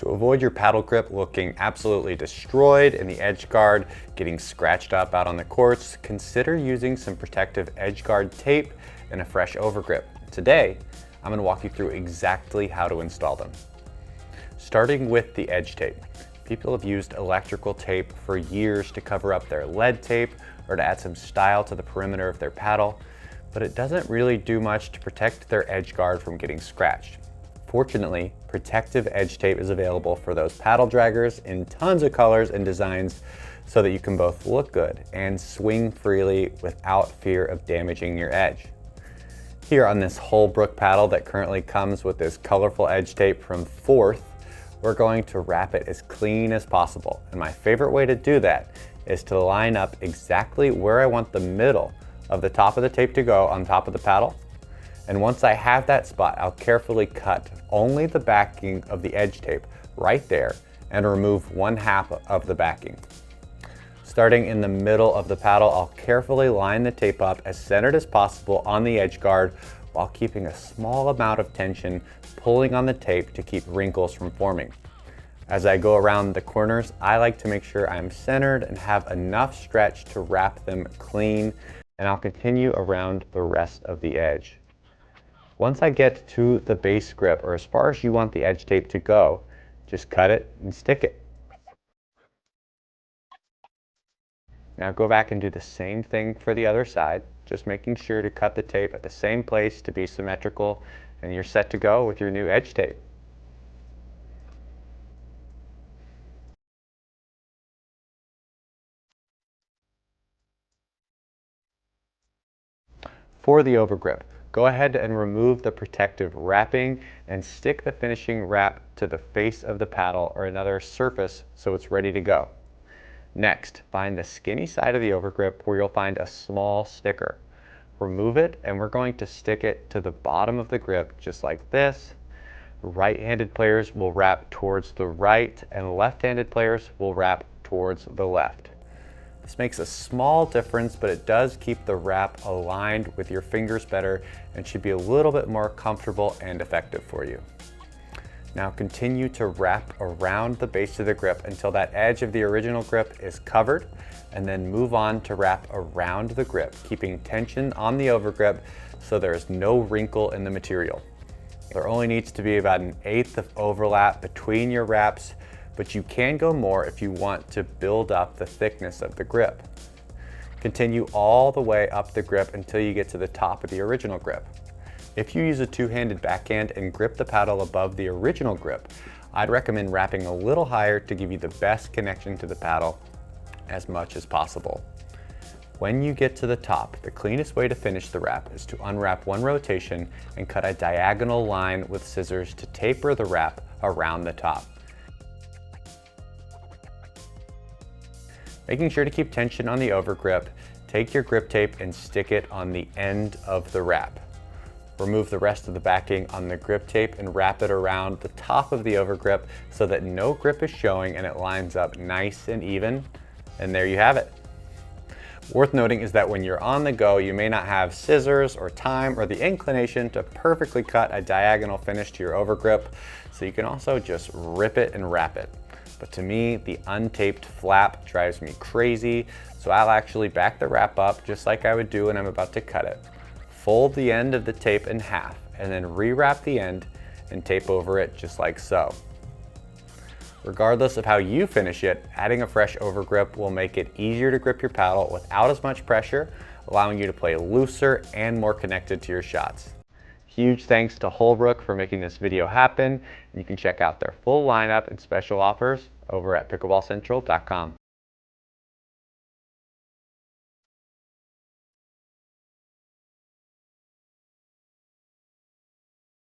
To avoid your paddle grip looking absolutely destroyed and the edge guard getting scratched up out on the courts, consider using some protective edge guard tape and a fresh overgrip. Today, I'm going to walk you through exactly how to install them. Starting with the edge tape. People have used electrical tape for years to cover up their lead tape or to add some style to the perimeter of their paddle, but it doesn't really do much to protect their edge guard from getting scratched. Fortunately, protective edge tape is available for those paddle draggers in tons of colors and designs so that you can both look good and swing freely without fear of damaging your edge. Here on this Holbrook paddle that currently comes with this colorful edge tape from Fourth, we're going to wrap it as clean as possible. And my favorite way to do that is to line up exactly where I want the middle of the top of the tape to go on top of the paddle. And once I have that spot, I'll carefully cut only the backing of the edge tape right there and remove 1/2 of the backing. Starting in the middle of the paddle, I'll carefully line the tape up as centered as possible on the edge guard while keeping a small amount of tension pulling on the tape to keep wrinkles from forming. As I go around the corners, I like to make sure I'm centered and have enough stretch to wrap them clean, and I'll continue around the rest of the edge. Once I get to the base grip, or as far as you want the edge tape to go, just cut it and stick it. Now go back and do the same thing for the other side, just making sure to cut the tape at the same place to be symmetrical, and you're set to go with your new edge tape. For the overgrip, go ahead and remove the protective wrapping and stick the finishing wrap to the face of the paddle or another surface so it's ready to go. Next, find the skinny side of the overgrip where you'll find a small sticker. Remove it and we're going to stick it to the bottom of the grip just like this. Right-handed players will wrap towards the right and left-handed players will wrap towards the left. This makes a small difference, but it does keep the wrap aligned with your fingers better and should be a little bit more comfortable and effective for you. Now continue to wrap around the base of the grip until that edge of the original grip is covered, and then move on to wrap around the grip, keeping tension on the overgrip so there is no wrinkle in the material. There only needs to be about 1/8 of overlap between your wraps, but you can go more if you want to build up the thickness of the grip. Continue all the way up the grip until you get to the top of the original grip. If you use a two-handed backhand and grip the paddle above the original grip, I'd recommend wrapping a little higher to give you the best connection to the paddle as much as possible. When you get to the top, the cleanest way to finish the wrap is to unwrap one rotation and cut a diagonal line with scissors to taper the wrap around the top. Making sure to keep tension on the overgrip, take your grip tape and stick it on the end of the wrap. Remove the rest of the backing on the grip tape and wrap it around the top of the overgrip so that no grip is showing and it lines up nice and even. And there you have it. Worth noting is that when you're on the go, you may not have scissors or time or the inclination to perfectly cut a diagonal finish to your overgrip, so you can also just rip it and wrap it. But to me, the untaped flap drives me crazy, so I'll actually back the wrap up just like I would do when I'm about to cut it. Fold the end of the tape in half and then rewrap the end and tape over it just like so. Regardless of how you finish it, adding a fresh overgrip will make it easier to grip your paddle without as much pressure, allowing you to play looser and more connected to your shots. Huge thanks to Holbrook for making this video happen. You can check out their full lineup and special offers over at PickleballCentral.com.